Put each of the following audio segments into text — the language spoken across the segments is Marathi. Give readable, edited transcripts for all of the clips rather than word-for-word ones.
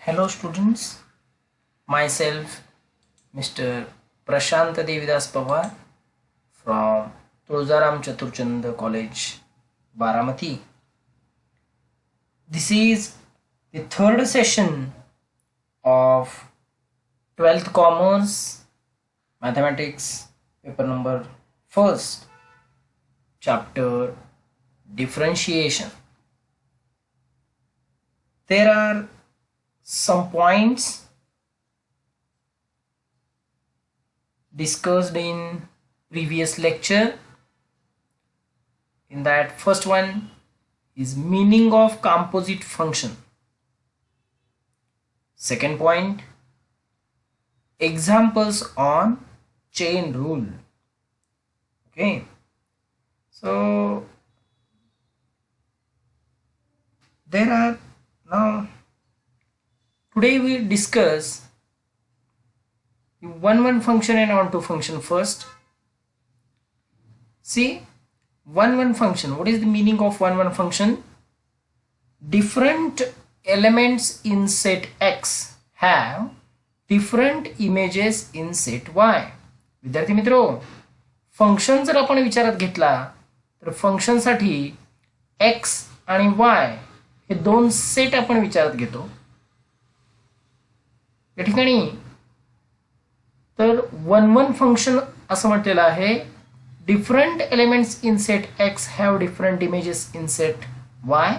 Hello students, myself Mr. Prashant Devidas Pawar from Tulzaram Chaturchand College, Baramati. This is the third session of 12th Commerce Mathematics paper number 1st, chapter Differentiation. There are some points discussed in previous lecture. In that, first one is meaning of composite function. Second point, examples on chain rule. Okay, so there are now today we discuss the one function and onto function first. See, one function. What is the meaning of one function? Different elements in set X have different images in set Y. विद्यार्थी मित्रो, फंक्शन जर आपण विचारात घेतला तर फंक्शन साठी x आणि y हे दोन सेट आपण विचारात घेतो. या ठिकाणी तर वन फंक्शन असं म्हटलेलं आहे, different elements in set x have different images in set y.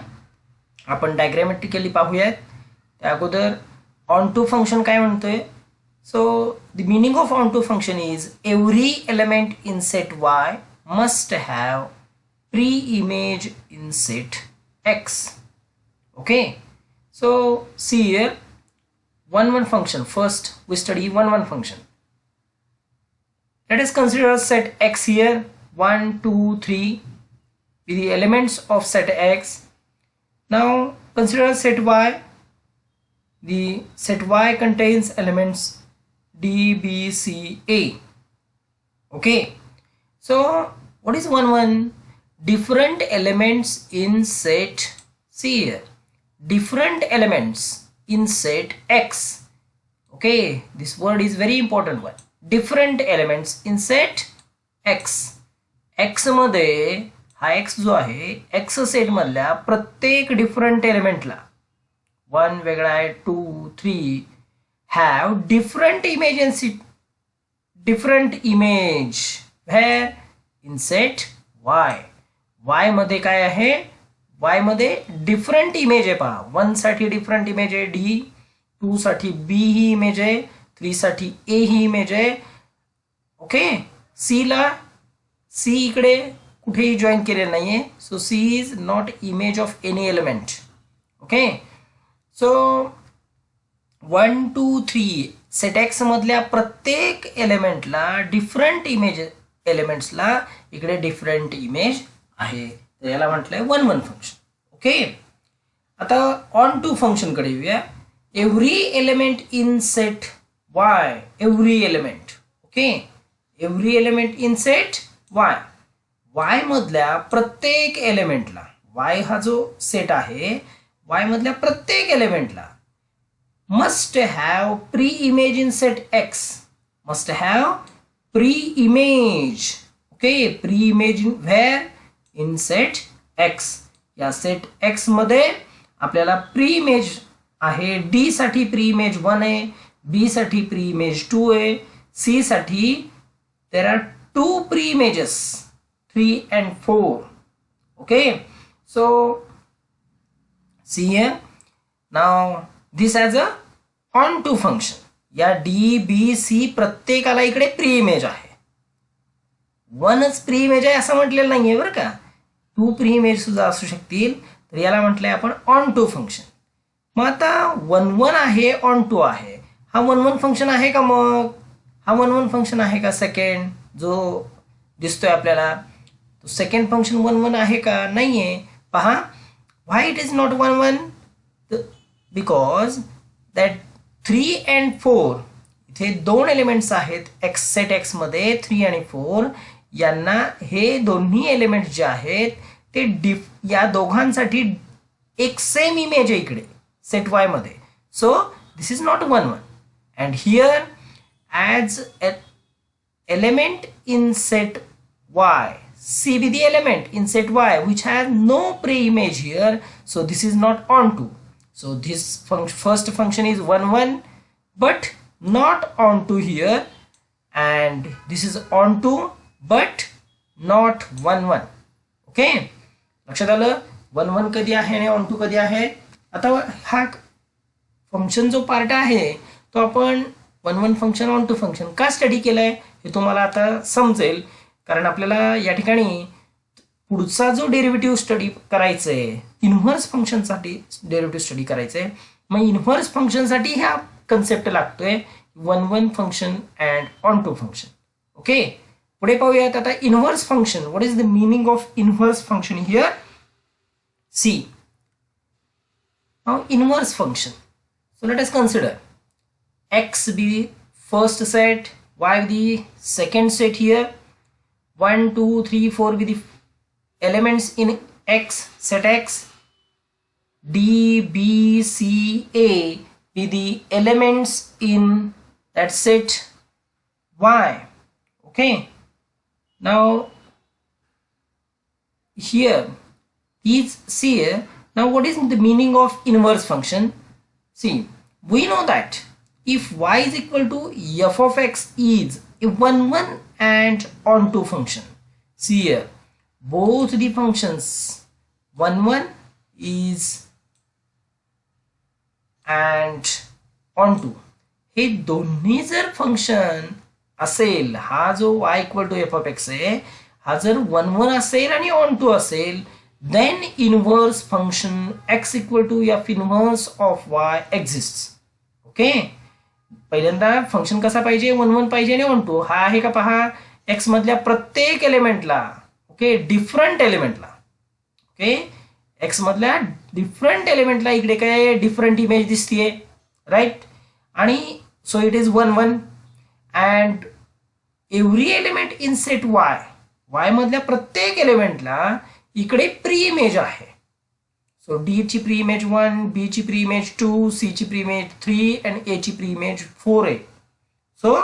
आपण डायग्रामॅटिकली पाहूयात. त्या अगोदर ऑन टू फंक्शन काय म्हणतोय? So the meaning of onto function is every element in set y must have pre image in set x. Okay, so see here, one function. First we study one function. Let us consider set x here, 1 2 3 with the elements of set x. Now consider set y. The set y contains elements d b c a. Okay, so what is one? Different elements in set, see here, different elements in set x. Okay, this word is very important one. Different elements in set x. x मध्ये हा x जो आहे, x सेट मधल्या प्रत्येक डिफरंट एलिमेंटला 1 वेगळा आहे, 2 3 have different image in set, different image where in set y. y मध्ये काय आहे? y मध्ये डिफरंट इमेज आहे. पहा, 1 साठी डिफरंट इमेज आहे d, 2 साठी b ही इमेज आहे, 3 साठी a ही इमेज आहे. ओके, c ला c इकडे कुठेही जॉईन केलेलं नाहीये, so c is not image of any element. Okay, so 1 2 3 set x मधल्या प्रत्येक एलिमेंटला डिफरंट इमेज एलिमेंट्सला इकडे डिफरंट इमेज आहे. तर याला म्हटलंय वन फंक्शन. ओके, आता ऑन टू फंक्शन कडे येऊया. Every element in set y, every element. Okay, every element in set y. y मधल्या प्रत्येक एलिमेंटला, y हा जो सेट आहे, y मधल्या प्रत्येक एलिमेंटला must have pre image in set x. Must have pre image. Okay, pre image in where? In set x. या सेट x मध्ये आपल्याला प्री इमेज आहे. d साठी प्री इमेज 1 आहे, b साठी प्री इमेज 2 आहे, c साठी there are 2 preimages 3 and 4. Okay, so see here, now this as a onto function. या d b c प्रत्येकाला इकडे प्री इमेज आहे. 1च प्री इमेज आहे असं म्हटलेलं नाहीये बरं का, 2 प्री इमेज सुद्धा असू शकतील. तर याला म्हटलंय आपण ऑन टू फंक्शन. मग आता 1 आहे, ऑन टू आहे, हा वन फंक्शन आहे का? मग हा वन फंक्शन आहे का? सेकंड जो दिसतोय आपल्याला, तो सेकंड फंक्शन 1 आहे का? नाहीये. पहा, why it is not 1 because that 3 and 4 इथे दोन एलिमेंट्स आहेत x सेट x मध्ये, 3 आणि 4. यांना हे दोन्ही एलिमेंट्स जे आहेत ते या दोघांसाठी एक सेम इमेज आहे इकडे सेट y मध्ये. So this is not 1 1. And here as an element in set y, C be the element in set y which has no pre-image here, so this is not onto. So this first function is 1 1 but not onto here, and this is onto but not 1 1. Okay, लक्षात आलं. 1 1 कधी आहे आणि ऑन टू कधी आहे. आता हा फंक्शन जो पार्ट आहे तो आपण 1 1 फंक्शन ऑन टू फंक्शन का स्टडी केलाय हे तुम्हाला आता समजेल, कारण आपल्याला या ठिकाणी पुढचा जो डेरिव्हेटिव्ह स्टडी करायचा आहे, इन्व्हर्स फंक्शनसाठी डेरिव्हेटिव्ह स्टडी करायचं आहे. मग इन्व्हर्स फंक्शनसाठी ह्या कन्सेप्ट लागतोय 1 1 function and onto function. Okay, पुढे पाहूयात आता inverse function. What is the meaning of inverse function here? See, now inverse function. So let us consider x be the first set, y be the second set here, 1 2 3 4 be the elements in x, set x, d b c a be the elements in that set y. Okay, now here is see here. Now what is the meaning of inverse function? See, we know that if y is equal to f of x is a 1 1 and onto function. See here, both the functions 1 1 is and onto, हे दोन्ही जर फंक्शन असेल, हा जो y equal to F of x आहे हा जर 1 1 असेल आणि onto असेल, then inverse function x equal to f inverse of y exists. Okay, पहिल्यांदा फंक्शन कसा पाहिजे, 1 1 पाहिजे आणि ऑन टू. हा आहे का पहा, x मधल्या प्रत्येक एलिमेंटला, ओके, डिफरंट एलिमेंटला, ओके, x मधल्या डिफरंट एलिमेंटला इकडे काय डिफरंट इमेज दिसतीये, राईट. आणि so it is 1 1 and every element in set y, y मधल्या प्रत्येक एलिमेंटला इकडे प्री इमेज आहे. सो डी ची प्री इमेज 1, बी ची प्री इमेज 2, सी ची प्री इमेज 3 अँड ए ची प्री इमेज 4 आहे. सो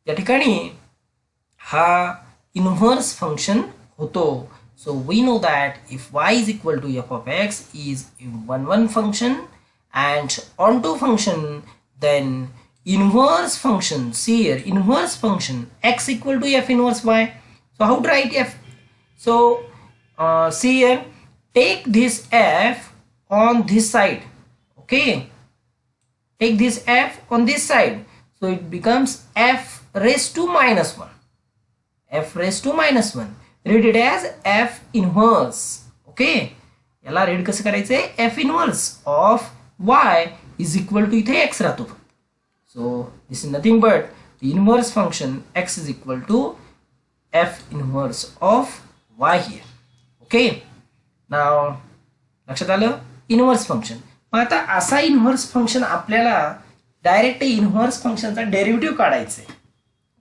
या ठिकाणी हा इन्व्हर्स फंक्शन होतो. So we know that if y is equal to F of x is 1 1 function and onto function, then inverse function, see here, inverse function x equal to f inverse y. So how to write f? So see here, take this f on this side, okay, take this f on this side, so it becomes f raised to minus 1, f raised to minus 1. Read it as f inverse. Okay, याला read कसं करायचंय, f inverse of y is equal to इथे x राहतो. So this is nothing but the inverse function x is equal to f inverse of y here. Okay, now लक्षात आलं इन्व्हर्स फंक्शन. मग आता असा इन्व्हर्स फंक्शन आपल्याला डायरेक्ट इन्व्हर्स फंक्शनचा डेरिव्हेटिव्ह काढायचा आहे.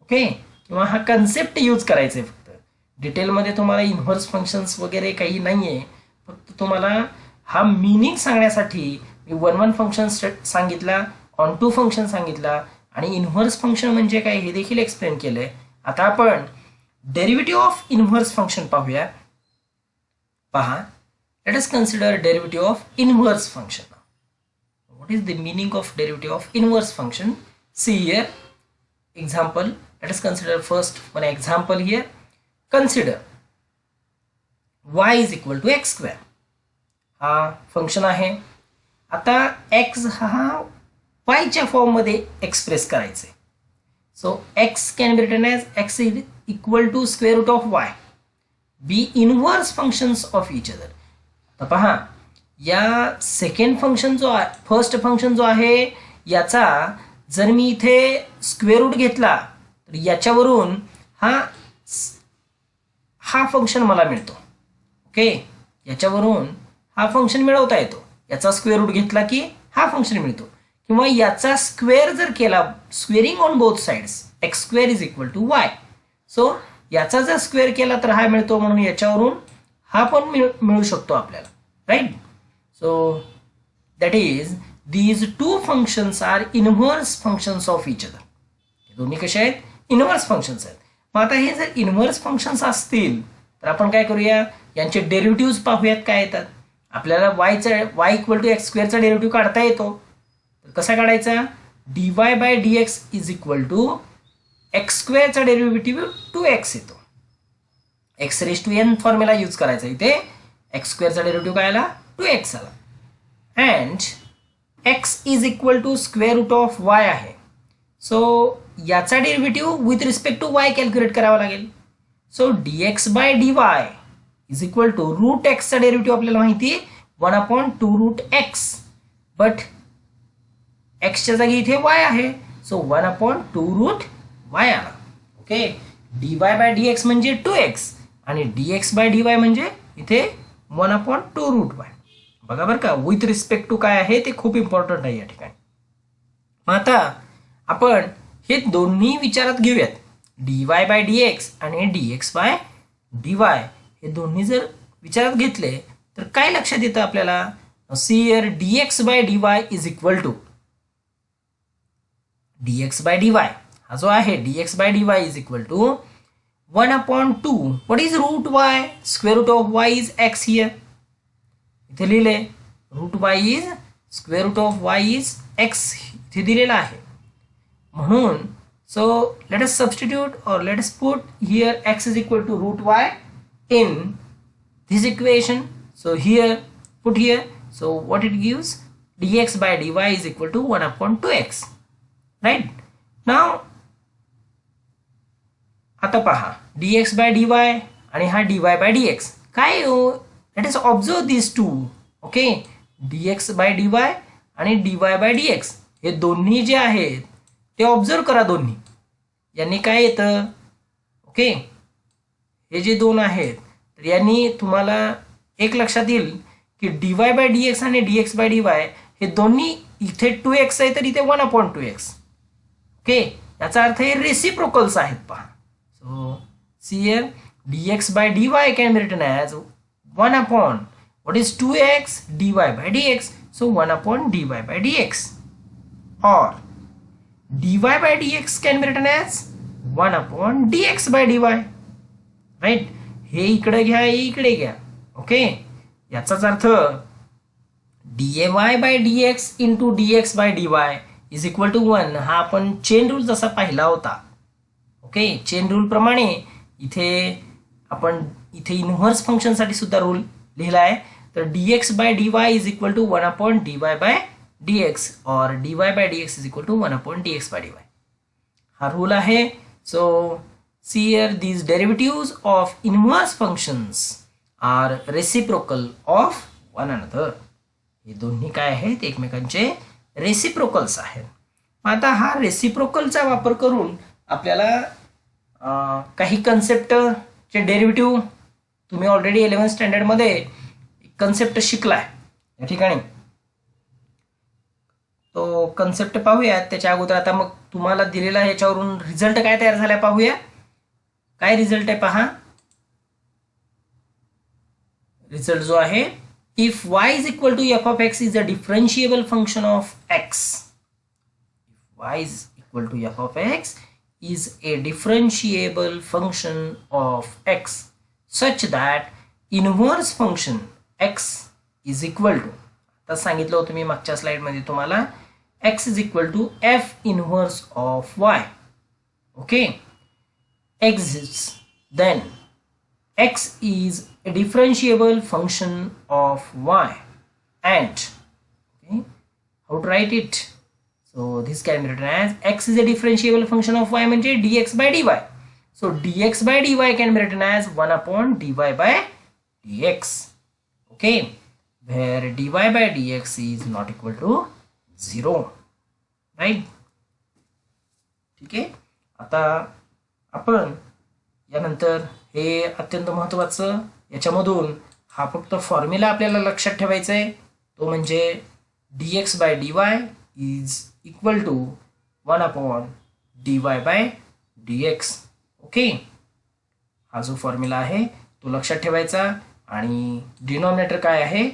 ओके, किंवा हा कन्सेप्ट यूज करायचा आहे. फक्त डिटेलमध्ये तुम्हाला इन्व्हर्स फंक्शन्स वगैरे काही नाही आहे, फक्त तुम्हाला हा मीनिंग सांगण्यासाठी मी 1 1 फंक्शन सांगितला, ऑन टू फंक्शन सांगितला आणि इन्व्हर्स फंक्शन म्हणजे काय हे देखील एक्सप्लेन केलंय. आता आपण डेरिव्हेटिव्ह ऑफ इन्व्हर्स फंक्शन पाहूया. पहा, let us consider derivative of inverse function. What is the meaning of derivative of inverse function? See here example. Let us consider first one example here. Consider y is equal to x square. हा फंक्शन आहे. आता x हा y च्या फॉर्म मध्ये एक्सप्रेस करायचे. So x can be written as x is equal to square root of y. Be inverse functions of each other. तर पहा, या सेकंड फंक्शन जो आहे, फर्स्ट फंक्शन जो आहे याचा जर मी इथे स्क्वेअर रूट घेतला तर याच्यावरून हा फंक्शन मला मिळतो. ओके, याच्यावरून हा फंक्शन मिळवता येतो. याचा स्क्वेअर रूट घेतला की हा फंक्शन मिळतो, किंवा याचा स्क्वेअर जर केला, squaring on both sides, x square is equal to y. So याचा जर स्क्वेअर केला तर हा मिळतो, म्हणून याच्यावरून हा पण मिळू शकतो आपल्याला, right. So that is these two functions are inverse functions of each other. हे दोन्ही कसे आहेत? इनव्हर्स फंक्शन्स आहेत. मग आता हे जर इनव्हर्स फंक्शन्स असतील तर आपण काय करूया, यांचे डेरिव्हेटिव्ह पाहूयात काय येतात. आपल्याला y इक्वल टू एक्स स्क्वेअरचा डेरिव्हेटिव्ह काढता येतो. तर कसा काढायचा? dy bye dx is equal to x स्क्वेअरचा डेरिव्हेटिव्ह 2x येतो. X raise to n formula use करायचा. इथे एक्स स्क्वेअरचा डेरिव्हेटिव्ह काय आला? 2x आला. And x is equal to square root of y आहे. सो याचा derivative with respect to y calculate करावा लागेल. So dx bye dy is equal to root एक्सचा डेरिव्हेटिव्ह आपल्याला माहिती आहे 1/2 रूट एक्स, बट एक्सच्या जागी इथे y आहे. सो 1/2 रूट y आला. ओके, dy बाय dx म्हणजे 2x आणि dx बाय dy म्हणजे इथे 1/2 रूट y. बघा बरं का, विथ रिस्पेक्ट टू काय आहे ते खूप इम्पॉर्टंट आहे या ठिकाणी. मग आता आपण हे दोन्ही विचारात घेऊयात. dy बाय dx आणि dx बाय dy हे दोन्ही जर विचारात घेतले तर काय लक्षात येतं आपल्याला? See here dx bye dy is equal to dx bye dy हा जो आहे dx bye dy is equal to 1/2. What is root y? Square root of y is x हियर. इथे लिहिले root y is square root of y is x इथे दिलेला आहे. म्हणून so let us substitute or let us put here x is equal to root y in this equation. So here put here, so what it gives? Dx by dy is equal to 1/2x, right? Now आता पहा dx by dy आणि हा dy by dx काय हो? Let us observe these two. Okay, dx by dy आणि dy by dx हे दोन्ही जे आहेत ते ऑब्झर्व करा. दोन्ही यांनी काय येतं? ओके, हे जे दोन आहेत तर यांनी तुम्हाला एक लक्षात येईल की dy बाय dx आणि dx बाय dy हे दोन्ही इथे 2x आहे तर इथे 1/2x. ओके, याचा अर्थ हे रेसिप्रोकल्स आहेत. पहा, so see here dx bye dy can be written as 1/, what is 2x dy by dx, so 1/dy by dx, or dy by dx can be written as 1/dx by dy, right? हे इकडे घ्या, हे इकडे घ्या. ओके, याचाच अर्थ dy by dx into dx by dy is equal to 1. हा आपण चेन रूल जसा पाहिला होता. ओके, चेन रूल प्रमाणे इथे आपण इथे इनव्हर्स फंक्शन साठी सुद्धा रूल लिहिला आहे. तर dx by dy is equal to 1/dy by dx और dy by dx is equal to 1/dx by dy. हा रूल आहे. So see here these derivatives of inverse functions are reciprocal of one another. हे दोन्ही काय आहेत? एकमेकांचे रेसिप्रोकल्स आहेत. आता हा रेसिप्रोकलचा वापर करून आपल्याला काही कन्सेप्टचे डेरिव्हेटिव्ह तुम्ही ऑलरेडी 11th स्टँडर्ड मध्ये कन्सेप्ट शिकलाय या ठिकाणी. तो कन्सेप्ट पाहूया. त्याच्या अगोदर आता मग तुम्हाला दिलेला याच्यावरून रिझल्ट काय तयार झाला पाहूया. काय रिझल्ट आहे पहा. रिझल्ट जो आहे, if y is equal to f of x is a differentiable function of x. If y is equal to f of x is a differentiable function of x such that inverse function x is equal to, आता सांगितलं होतं मी मागच्या स्लाइड मध्ये तुम्हाला, x is equal to f inverse of y. Okay, exists, then x is a differentiable function of y, and okay, how to write it? So this can be written as x is a differentiable function of y म्हणजे dx by dy. So dx by dy can be written as 1/dy by dx. Okay, where dy by dx is not equal to 0, right? ठीक आहे. आता आपण यानंतर हे अत्यंत महत्त्वाचं याच्यामधून हा फक्त फॉर्म्युला आपल्याला लक्षात ठेवायचा आहे. तो म्हणजे dx by dy is equal to 1/dy by dx. Okay, हा जो फॉर्म्युला आहे तो लक्षात ठेवायचा आणि डिनॉमिनेटर काय आहे,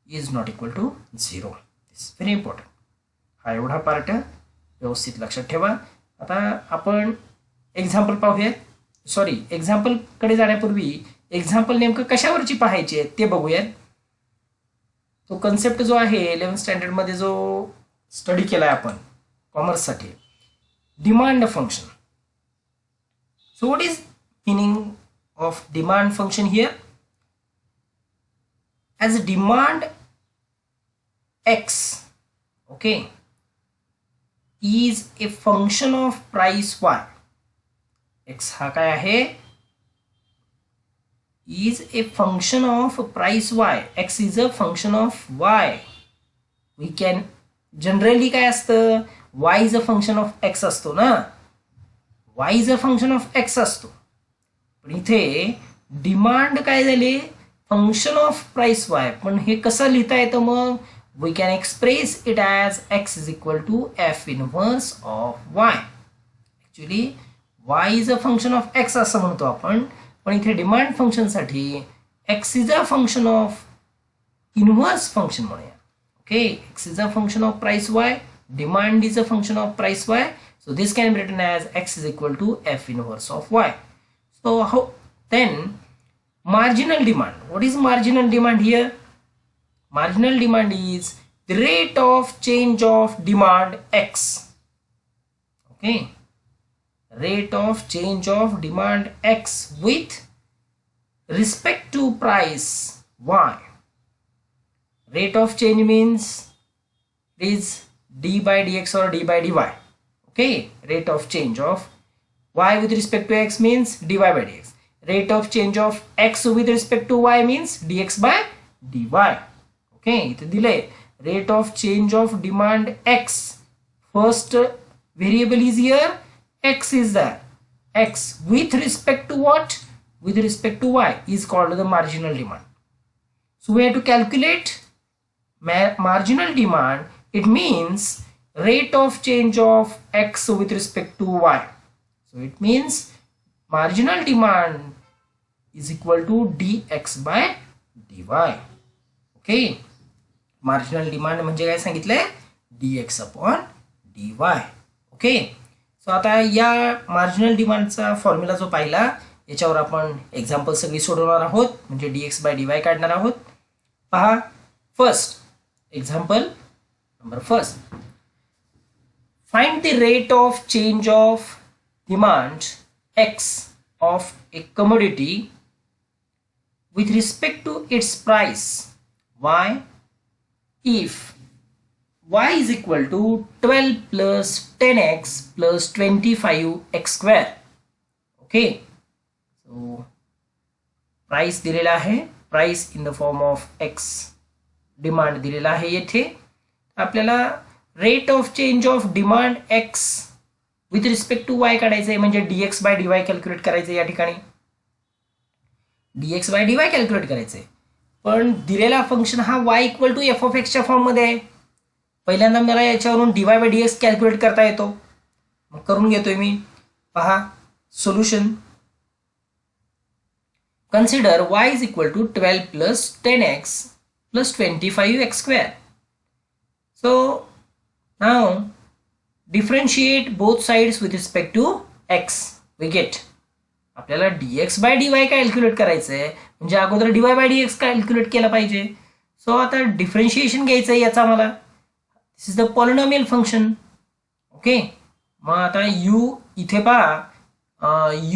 is not equal to 0. It's very important. हा एवढा पार्ट व्यवस्थित लक्षात ठेवा. आता आपण एक्झाम्पल पाहूया. सॉरी, एक्झाम्पलकडे जाण्यापूर्वी एक्झाम्पल नेमकं कशावरची पाहायची आहे ते बघूयात. तो कन्सेप्ट जो आहे 11th स्टँडर्डमध्ये जो स्टडी केला आहे आपण कॉमर्ससाठी, demand function. So what is meaning of demand function here? As demand x, okay, is a function of price y. x हा काय आहे? is a function of price y. x is a function of y. We can generally काय असतं? y is a function of x असतो ना. y is a function of x असतो. पण इथे डिमांड काय झाली? Function of price y. पण हे कसं लिहिता येतं मग? We can express it as x is equal to f inverse of y. Actually y is a function of x असं म्हणतो आपण, पण इथे डिमांड फंक्शनसाठी x is a function of inverse function म्हणूया. Okay, x is a function of price y, demand is a function of price y. So this can be written as x is equal to f inverse of y. So how then marginal demand? What is marginal demand here? Marginal demand is the rate of change of demand x. Okay, rate of change of demand x with respect to price y. Rate of change means is d by dx or d by dy. Okay, rate of change of y with respect to x means dy by dx. Rate of change of x with respect to y means dx by dy. Okay, इथे दिले rate of change of demand x. First variable is here, x is there. X with respect to what? With respect to y is called the marginal demand. So we have to calculate marginal demand. It means rate of change of x with respect to y. So it means marginal demand is equal to dx by dy. Okay, marginal demand म्हणजे काय सांगितलंय? dx upon dy. Okay, so आता या मार्जिनल डिमांडचा फॉर्म्युला जो पाहिला याच्यावर आपण एक्झाम्पल सगळी सोडवणार आहोत, म्हणजे dx by dy काढणार आहोत. पहा, first example number first. Find the rate of change of demand x of a commodity with respect to its price y if y is equal to 12 plus 10x plus 25x square. Okay, so price दिलेला आहे, price in the form of x, demand दिलेला आहे. येथे आपल्याला rate of change of demand x with respect to y काढायचं आहे, म्हणजे dx बाय dy कॅल्क्युलेट करायचं आहे. या ठिकाणी dx बाय dy कॅल्क्युलेट करायचं आहे, पण दिलेला फंक्शन हा y equal to F of एक्सच्या फॉर्ममध्ये आहे. पहिल्यांदा मला याच्यावरून dy बाय dx कॅल्क्युलेट करता येतो, मग करून घेतोय मी. पहा solution. Consider y is equal to 12 plus 10x plus 25x square. So now differentiate both sides with respect to x. we get आपल्याला dx by dy कॅल्क्युलेट करायचं आहे, म्हणजे अगोदर dy by dx कॅल्क्युलेट केला पाहिजे. सो आता डिफरन्शिएशन घ्यायचं आहे याचा मला. This is the polynomial function. Okay, मग आता u इथे पहा,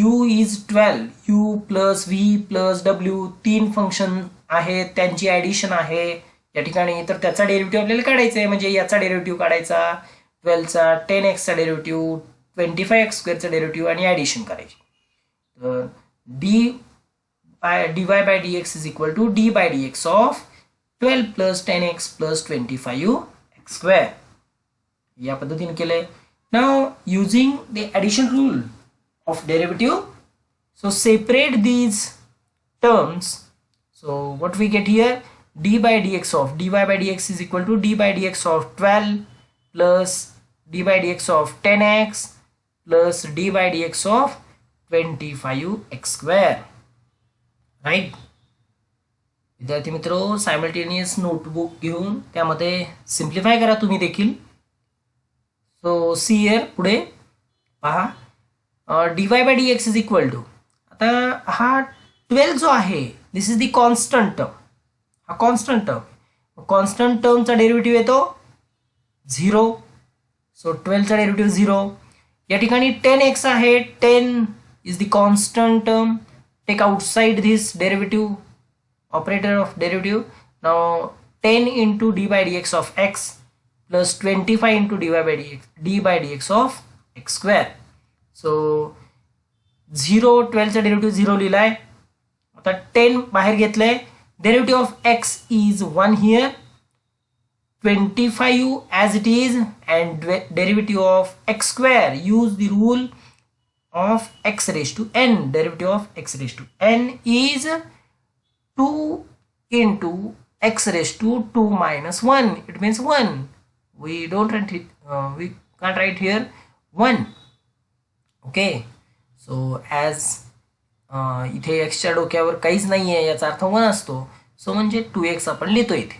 u is 12, u plus v plus w, तीन फंक्शन आहेत, त्यांची ॲडिशन आहे या ठिकाणी. तर त्याचा डेरिव्हेटिव्ह आपल्याला काढायचा आहे, म्हणजे याचा डेरिव्हेटिव्ह काढायचा, 12चा 10x डेरिव्हेटिव्ह, 25x स्क्वेअरचा डेरिव्हेटिव्ह आणि ॲडिशन करायची. तर dy by dx is equal to d by dx of 12 plus 10x plus 25x square. या पद्धतीने केलंय. Now using the addition rule of derivative, so separate these terms. So what we get here, d by dx of dy by dx is equal to d by dx of 12 plus d by dx of 10x plus d by dx of 25x square. Right? विद्यार्थी मित्रो, सायमल्टेनियस नोटबुक घेऊन त्यामध्ये सिम्प्लिफाय करा तुम्ही देखील. सो सी हिअर पुढे पहा, dy bye dx is equal to, आता हा 12 जो आहे this is the constant term, हा कॉन्स्टंट टर्म, कॉन्स्टंट टर्मचा डेरिव्हेटिव्ह येतो 0. सो 12चा डेरिव्हेटिव्ह 0. या ठिकाणी 10x आहे, 10 is the constant term. Take outside this derivative, operator of derivative. Now 10 into d by dx of x plus 25 into d by dx of x square. So 0, 12 चा डेरिव्हेटिव्ह 0 लिहिलाय. आता 10 बाहेर घेतलंय. Derivative of x is 1 here, 25 as it is, and derivative of x square, use the rule of x raised to n. Derivative of x raised to n is 2 into x raised to 2 minus 1. It means 1. We don't write it, we can't write here 1. Okay. So as इथे x च्या डोक्यावर काहीच नाही आहे याचा अर्थ 1 असतो. सो म्हणजे 2x आपण लिहितो इथे.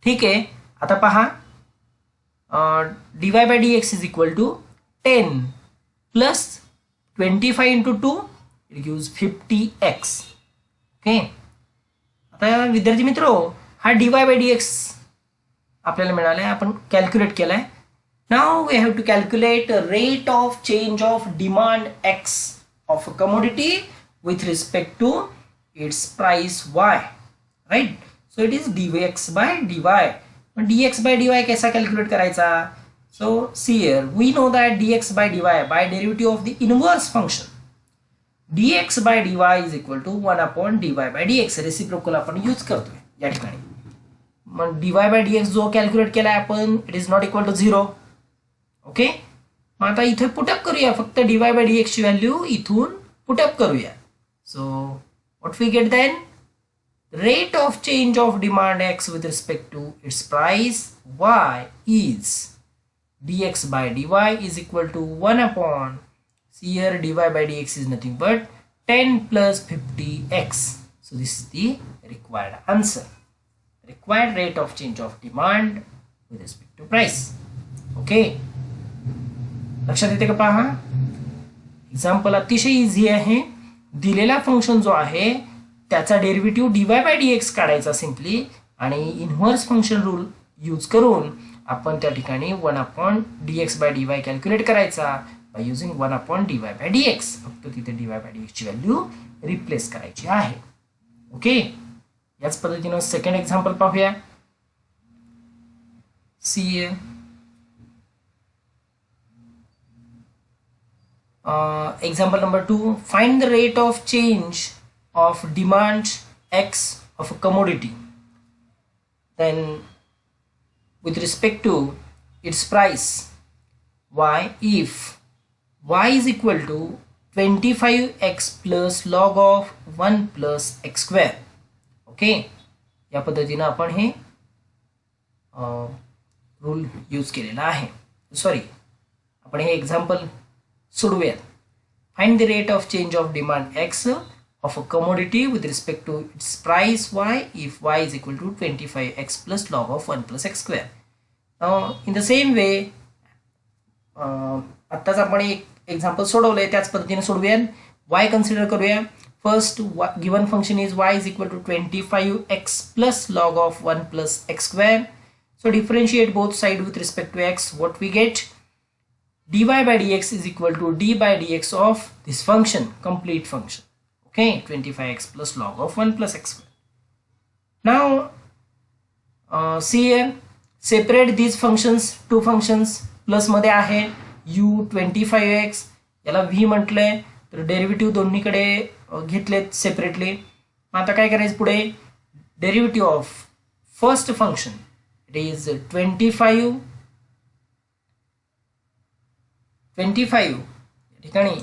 ठीक आहे. आता पहा, dy by dx is equal to 10 plus 25 into 2, it gives 50x. Okay. आता विद्यार्थी मित्रो, हा dy by dx आपल्याला मिळाला आहे, आपण कॅल्क्युलेट केलाय. Now we have to calculate rate of change of demand x of a commodity with respect to its price y, right. So it is dx by dy. dx by dy कैसा कैलकुलेट करायचा? So see here, we know that dx by dy by derivative of the inverse function dx by dy is equal to 1 upon dy by dx. Reciprocal आपण यूज करतोय या ठिकाणी. मग dy by dx जो कॅल्क्युलेट केलाय आपण, it is not equal to 0. Okay. मग आता इथे पुटअप करूया, फक्त dy by dx ची व्हॅल्यू इथून पुटअप करूया. So what we get then, rate of change of demand x with respect to its price y is dx by dy is equal to 1 upon, here dy by dx is nothing but 10 plus 50x. So this is the required answer, required rate of change of demand with respect to price. Okay. लक्षात येते का? पहा, एक्झाम्पल अतिशय इझी आहे. दिलेला फंक्शन जो आहे त्याचा डेरिव्हेटिव्ह dy by dx काढायचा सिम्पली, आणि इनव्हर्स फंक्शन रूल यूज करून आपण त्या ठिकाणी 1 upon dx by dy calculate करायचा by using 1 upon dy by dx. फक्त तिथे dy by dx ची व्हॅल्यू रिप्लेस करायची आहे. ओके. याच पद्धतीने सेकंड एक्झाम्पल पाहूया. See example number 2, find the rate of change of demand x of a commodity, then with respect to its price y if y is equal to 25x plus log of 1 plus x square. Okay. या पद्धतीने आपण हे रूल यूज केलेला आहे. सॉरी, आपण हे एक्झाम्पल सोडवूया. Find the rate of change of demand x of a commodity with respect to its price y if y is equal to 25x plus log of 1 plus x square. Now in the same way, आत्ताच आपण एक एक्झाम्पल सोडवलंय त्याच पद्धतीने सोडवूया. y कन्सिडर करूया. First, given function is y is equal to 25x plus log of 1 plus x square. So differentiate both sides with respect to x. What we get? dy by dx is equal to d by dx of this function, complete function. Okay, 25x plus log of 1 plus x square. Now see here, separate these functions, two functions. Plus मध्ये आहे u 25x, याला v म्हटलंय, तर डेरिव्हेटिव्ह दोन्हीकडे घेतलेत सेपरेटली. मग आता काय करायचं पुढे? Derivative of first function, it is 25 ठिकाणी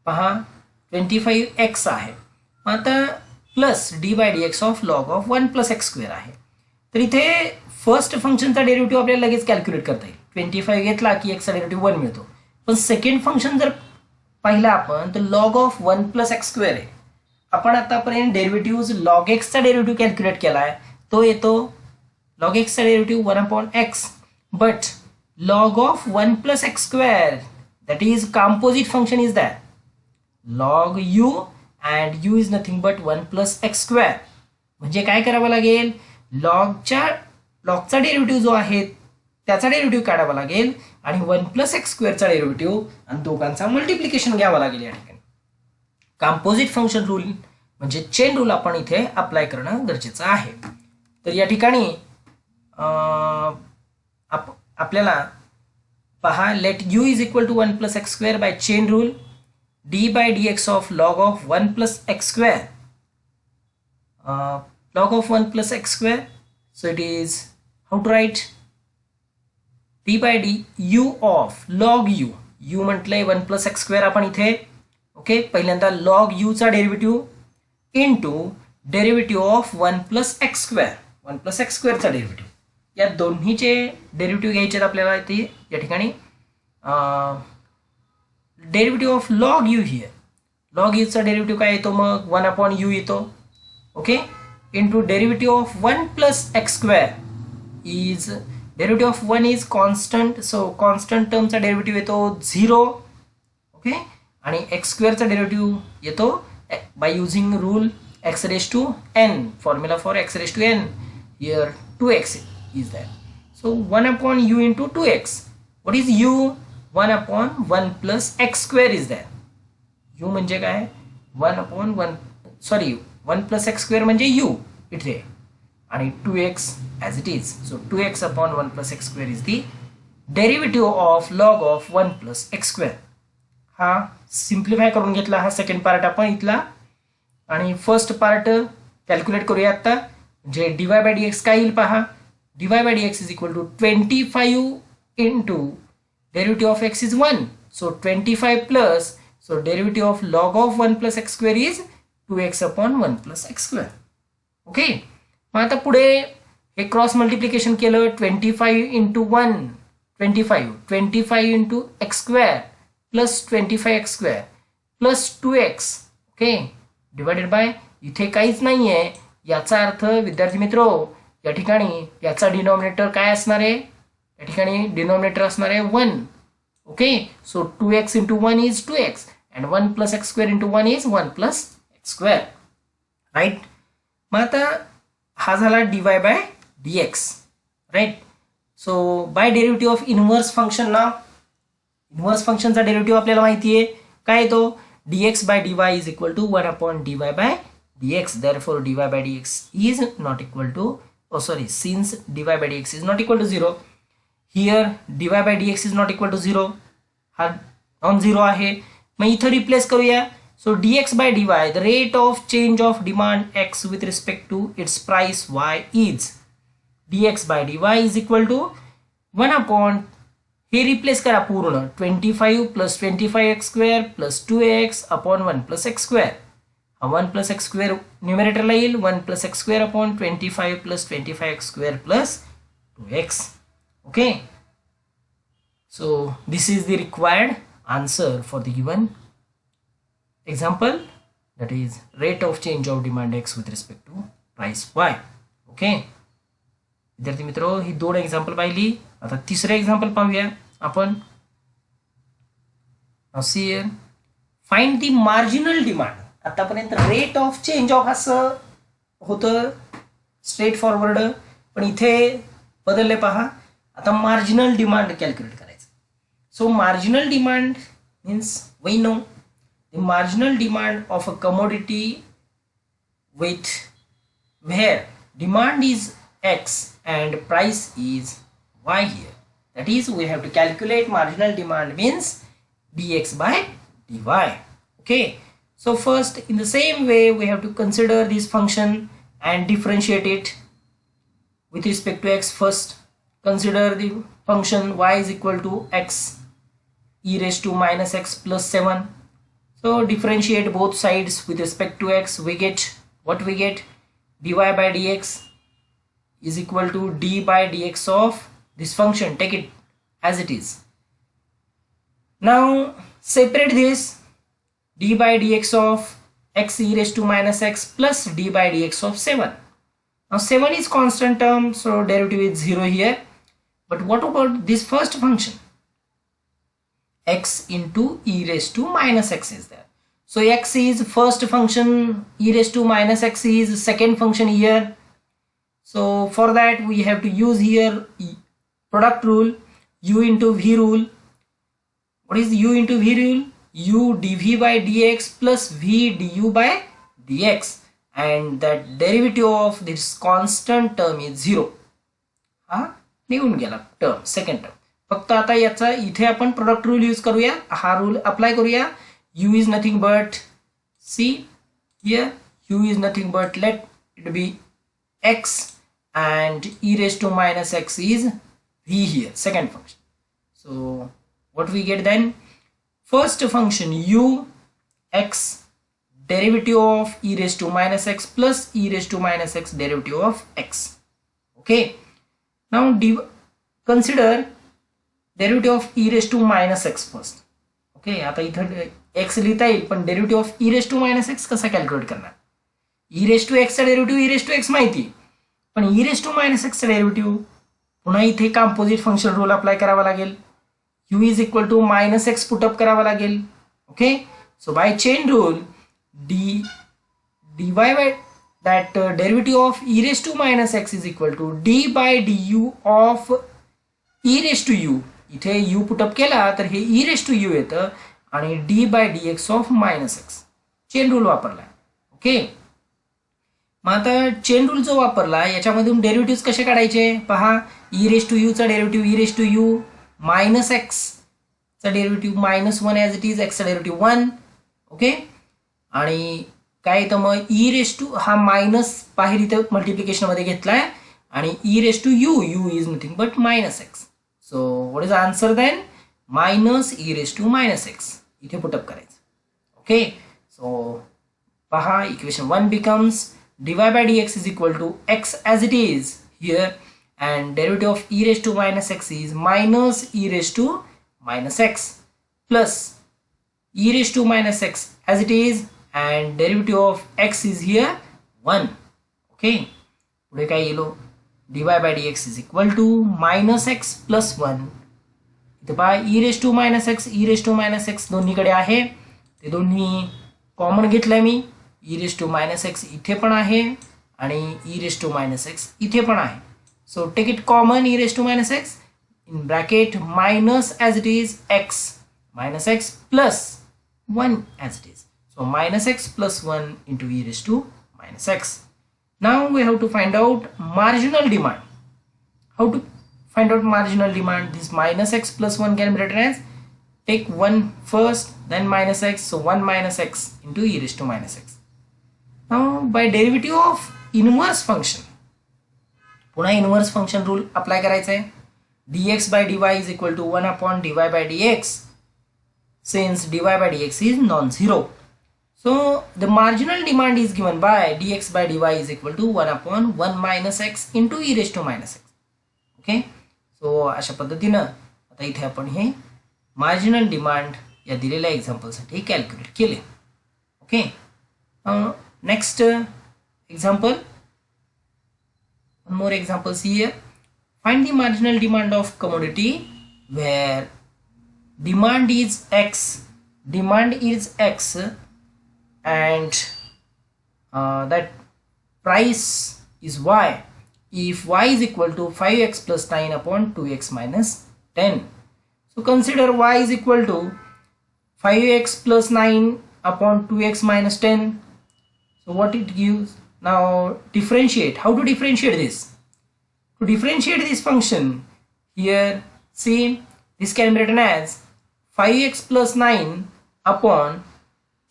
पहा 25x आहे. आता plus D by D X of log of 1 plus X square आहे. तर इथे फर्स्ट फंक्शनचा डेरिव्हेटिव्ह आपल्याला लगेच कॅल्क्युलेट करता येईल. 25 घेतला की एक्सचा डेरिव्हेटिव्ह 1 मिळतो. पण सेकंड फंक्शन जर पाहिलं आपण तर log of 1 plus X square आहे. आपण आतापर्यंत डेरिव्हेटिव्ह लॉग एक्सचा डेरिव्हेटिव्ह कॅल्क्युलेट केलाय, तो येतो लॉग एक्सचा derivative 1/x, but log of 1 plus x square, that is composite function is that log u and u is nothing but 1 plus x square. म्हणजे काय करावं लागेल, लॉगचा डेरिव्हेटिव्ह जो आहे त्याचा डेरिव्हेटिव्ह काढावा लागेल आणि 1 प्लस एक्स स्क्वेअरचा डेरिव्हेटिव्ह आणि दोघांचा मल्टिप्लिकेशन घ्यावा लागेल. या ठिकाणी कंपोजिट फंक्शन रूल म्हणजे चेन रूल आपण इथे अप्लाय करणं गरजेचं आहे. तर या ठिकाणी आपल्याला पहा, let u is equal to 1 plus X square by chain rule D by D X of log of 1 plus X square, log of 1 plus x square. So it is how to write d by d u of log u म्हटलंय 1 plus x square आपण इथे. ओके, पहिल्यांदा log u चा derivative into derivative of 1 plus x square, 1 plus x square चा डेरिव्हेटिव्ह. या दोन्हीचे डेरिव्हेटिव्ह घ्यायचे आपल्याला इथे. या ठिकाणी derivative of log u here, log u चा डेरिव्हेटिव्ह काय येतो मग 1/u येतो. Okay, into derivative of 1 plus x square is derivative of 1 is constant, so constant term चा derivative येतो 0. ओके, आणि x square चा derivative येतो by using rule x raised to n, formula for x raised to n, here 2x is there. So 1/u into 2x. What is u? 1/1 plus x square is there. u म्हणजे काय 1 plus x square म्हणजे u इथे आणि 2x as it is. So 2x upon 1 plus x square is the derivative of log of 1 plus x square. हा सिम्प्लिफाय करून घेतला हा सेकंड पार्ट आपण इथला, आणि फर्स्ट पार्ट कॅल्क्युलेट करूया आता. म्हणजे dy by dx काय येईल पहा, dy by dx is equal to 25 into derivative of x is 1, so 25 plus, so derivative of log of 1 plus x square is 2x upon 1 plus x square. Okay, मग आता पुढे हे क्रॉस मल्टिप्लिकेशन केलं 25 into 1 25 into x square plus 25 x square plus 2x. Okay, divided by इथे काहीच नाही आहे. याचा अर्थ विद्यार्थी मित्रो या ठिकाणी याचा डिनॉमिनेटर काय असणार आहे, या ठिकाणी डिनॉमिनेटर असणार आहे 1. Okay, so 2x into 1 is 2x and 1 plus X square into 1 is 1 plus X square. Right, मग आता हा झाला dy bye dx. Right, so by derivative of inverse function ना, इनव्हर्स फंक्शनचा डेरिव्हेटिव्ह आपल्याला माहिती आहे काय येतो, dx bye dy is equal to 1/dy by dx. Therefore dy bye dx is not equal to, since dy bye dx is not equal to 0, here dy bye dx is not equal to 0, हा नॉन झिरो आहे. मग इथं रिप्लेस करूया. So dx by dy, the rate of change of demand x with respect to its price y is dx by dy is equal to 1/, हे रिप्लेस करा पूर्ण, 25 plus 25x square plus 2x upon 1 plus x square. 1 plus x square न्यूमरेटरला येईल 1 plus x square upon 25 plus 25x square plus 2x. Okay, so this is the required answer for the given example, that is rate of change of demand x with respect to price y. Okay, विद्यार्थी मित्रो ही 2 एक्झाम्पल पाहिली. आता तिसरे एक्झाम्पल पाहूया आपण. See here, find the marginal demand. आतापर्यंत रेट ऑफ चेंज ऑफ असं होतं स्ट्रेट फॉरवर्ड, पण इथे बदलले पहा. आता मार्जिनल डिमांड कॅल्क्युलेट करायचं. So marginal demand means we know the marginal demand of a commodity with where demand is x and price is y here. That is, we have to calculate marginal demand means dx by dy. Okay, so first in the same way we have to consider this function and differentiate it with respect to x. First consider the function y is equal to x e raised to minus x plus 7. So differentiate both sides with respect to x. We get what we get, dy by dx is equal to d by dx of this function. Take it as it is. Now separate this d by dx of x e raised to minus x plus d by dx of 7. Now 7 is constant term, so derivative is 0 here. But what about this first function? X into e raised to minus x is there. So x is first function, e raised to minus x is second function here. So for that we have to use here product rule, u into v rule. What is u into v rule? U dv by dx plus v du by dx, and that derivative of this constant term is 0. हा निघून गेला टर्म, सेकंड टर्म. फक्त आता याचा इथे आपण प्रोडक्ट रूल यूज करूया, हा रूल अप्लाय करूया. u is nothing but, see here, u is nothing but, let it be x and e raised to minus x is v here, second function. So what we get then? First function u x derivative of e raised to minus x plus e raised to minus x derivative of x. Okay, now consider derivative of e raised to minus x first. Okay, आता इथं x लिहिता येईल, पण derivative of e raised to minus x कसा कॅल्क्युलेट करणार? e raised to x चा derivative e raised to x माहिती, पण e raised to minus x चा डेरिव्हेटिव्ह पुन्हा इथे कंपोजिट फंक्शन रूल अप्लाय करावा लागेल. u is equal to minus x put up करावा लागेल. Okay, so by chain rule dy by that derivative of e raised to minus x is equal to d by du of e raised to u. इथे u put up केला तर हे e raised to u येतं आणि d by dx of minus x. Chain rule वापरला. ओके, मग आता चेन रूल जो वापरला याच्यामधून डेरिव्हेटिव्ह कसे काढायचे पहा. e raised to u चा derivative e raised to u minus x चा derivative -1 as it is, x चा डेरिव्हेटिव्ह 1. ओके, आणि काय येतं मग e raised to हा मायनस बाहेर इथं मल्टिप्लिकेशन मध्ये घेतलाय आणि e raised to u is nothing but minus x. So what is the answer then? Minus e raised to minus x. इथे पुटअप करायचं. ओके, सो पहा equation 1 becomes dy by dx is equal to x as it is here, and derivative of e raised to minus x is minus e raised to minus x plus e raised to minus x as it is, and derivative of x is here 1. Okay, पुढे काय yellow? dy by dx is equal to minus x plus 1. इथे पहा e raised to minus x, e raised to minus x दोन्हीकडे आहे, ते दोन्ही कॉमन घेतलंय मी. e raised to minus x इथे पण आहे आणि e raised to minus x इथे पण आहे. So take it common, e raised to minus x in bracket minus as it is x minus x plus 1 as it is. So minus x plus 1 into e raised to minus x. Now we have to find out marginal demand. How to find out marginal demand? This minus x plus 1 can be written as, take 1 first then minus x, so 1 minus x into e raised to minus x. Now by derivative of inverse function, पुन्हा inverse function rule apply करायचा आहे. dx by dy is equal to 1 upon dy by dx, since dy by dx is non-zero. So the marginal demand is given by dx by dy is equal to 1 upon 1 minus x into e raised to minus x. Okay, so अशा पद्धतीनं आता इथे आपण हे marginal demand या दिलेल्या एक्झाम्पल साठी कॅल्क्युलेट केले. Okay, next example, one more example, see here. Find the marginal demand of commodity where demand is x and that price is y if y is equal to 5x plus 9 upon 2x minus 10. So consider y is equal to 5x plus 9 upon 2x minus 10. So what it gives? Now differentiate. How to differentiate this? To differentiate this function here, see, this can be written as 5x plus 9 upon,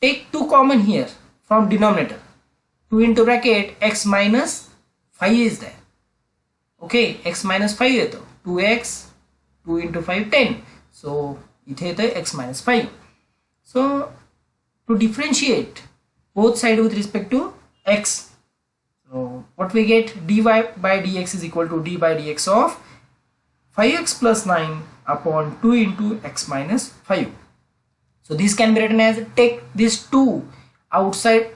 take 2 common here from denominator, 2 into bracket x minus 5 is there. Okay, x minus 5 येतो, 2x, 2 into 5 10, so इथे येतं x minus 5. So to differentiate both side with respect to x, so what we get? dy by dx is equal to d by dx of 5x plus 9 upon 2 into x minus 5. So this can be written as, take this 2 outside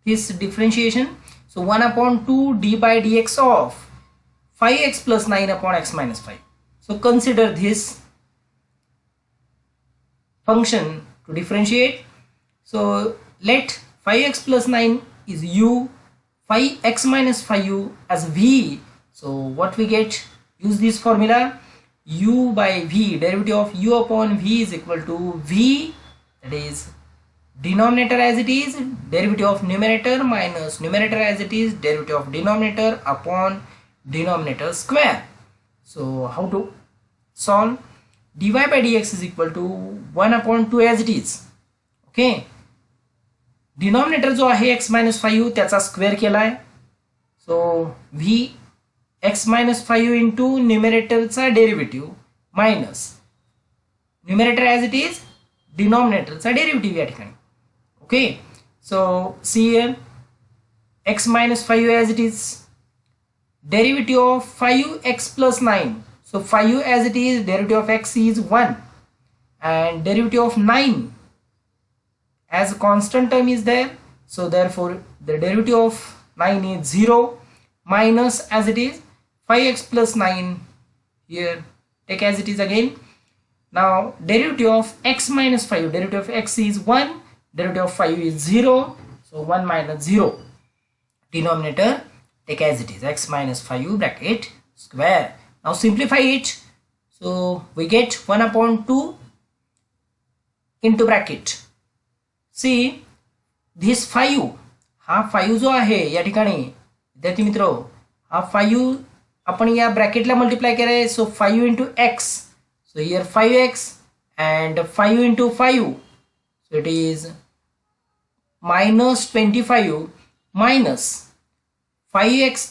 this differentiation. So 1 upon 2 d by dx of 5x plus 9 upon x minus 5. So consider this function to differentiate. So let 5x plus 9 is u, 5x minus 5u as v. So what we get, use this formula, u by v, derivative of u upon v is equal to v, that is denominator as it is, derivative of numerator minus numerator as it is, derivative of denominator upon denominator square. So how to solve? dy by dx is equal to 1 upon 2 as it is. Okay, denominator जो आहे x मायनस 5 त्याचा स्क्वेअर केलाय. So v x minus 5 into न्यूमरेटरचा derivative minus numerator as it is डिनॉमिनेटरचा डेरिव्हेटिव्ह या ठिकाणी. Okay, so see here x minus 5 as it is, derivative of 5x plus 9. So 5 as it is, derivative of x is 1 and derivative of 9 as a constant term is there. So therefore the derivative of 9 is 0 minus as it is 5x plus 9 here, take as it is again. Now derivative of x minus 5, derivative of x is 1, derivative of 5 is 0. So 1 minus 0, denominator take as it is, x minus 5 bracket square. Now simplify it. So we get 1 upon 2 into bracket. See this 5, हा 5 जो आहे या ठिकाणी विद्यार्थी मित्र, हा 5 आपण या ब्रॅकेटला मल्टिप्लाय केलाय. So 5 into x, so here 5x and 5 into 5, so it is minus 25 minus 5x,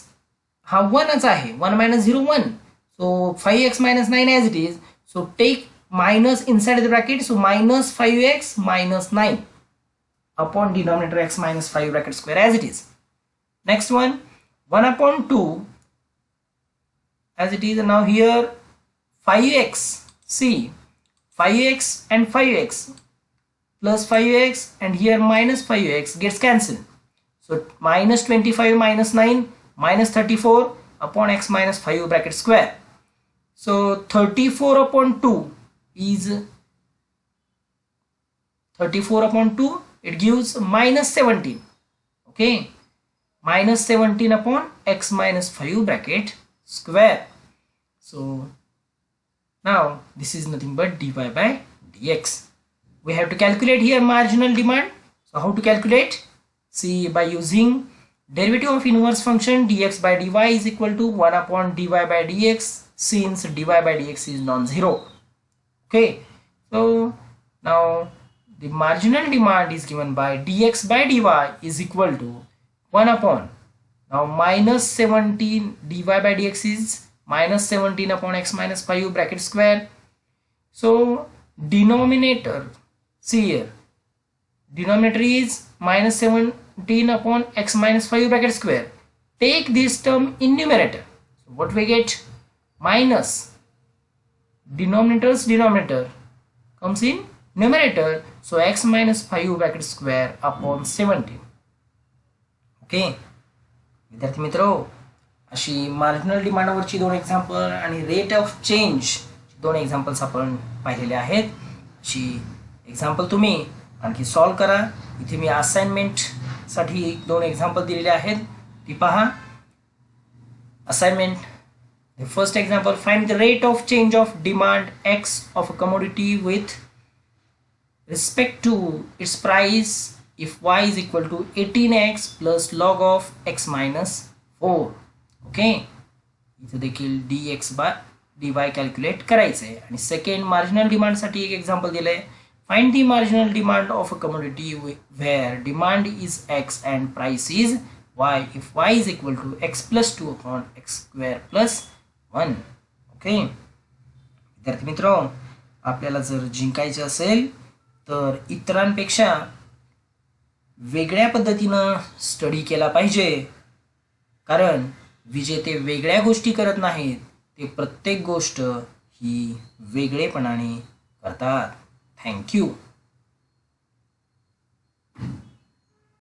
हा 1च आहे, 1 minus 0 1. So 5x minus 9 as it is. So take minus inside the bracket. So minus 5x minus 9 upon denominator x minus 5 bracket square as it is. Next one, 1 upon 2 as it is. Now here 5x, see 5x and 5x plus 5x and here minus 5x gets cancelled. So minus 25 minus 9 minus 34 upon x minus 5 bracket square. So 34 upon 2 is 34 upon 2, it gives minus 17. Okay, minus 17 upon x minus 5 bracket square. So now this is nothing but dy by dx. We have to calculate here marginal demand. So how to calculate? See, by using derivative of inverse function dx by dy is equal to 1 upon dy by dx, since dy by dx is non-zero. Okay, so now the marginal demand is given by dx by dy is equal to 1 upon, now minus 17, dy by dx is minus 17 upon x minus 5 bracket square. So denominator, see here, denominator is minus 17 upon x minus 5 bracket square. Take this term in numerator. So what we get? Minus denominator's denominator comes in numerator. So x minus 5 bracket square upon 17. Okay, विद्यार्थी मित्रो, अशी मार्जिनल डिमांडवरची 2 एक्झाम्पल आणि रेट ऑफ चेंज 2 एक्झाम्पल्स आपण पाहिलेले आहेत. अशी एक्झाम्पल तुम्ही आणखी सॉल्व करा. इथे मी असाइनमेंटसाठी 2 एक्झाम्पल दिलेले आहेत, ती पहा. Assignment, the first example, find the rate of change of demand x of a commodity with respect to its price if y is equal to 18x plus log of x minus 4. Okay, इथे देखील dx by dy कॅल्क्युलेट करायचं आहे. आणि सेकंड मार्जिनल डिमांड साठी एक एक्झाम्पल दिलंय. Find the marginal demand of a commodity where demand is x and price is y if y is equal to x plus 2 upon x square plus 1. Okay, विद्यार्थी मित्रो, आपल्याला जर जिंकायचे असेल तर इतरांपेक्षा वेगळ्या पद्धतीनं स्टडी केला पाहिजे, कारण विजेते वेगळ्या गोष्टी करत नाहीत, ते प्रत्येक गोष्ट ही वेगळेपणाने करतात. थँक्यू.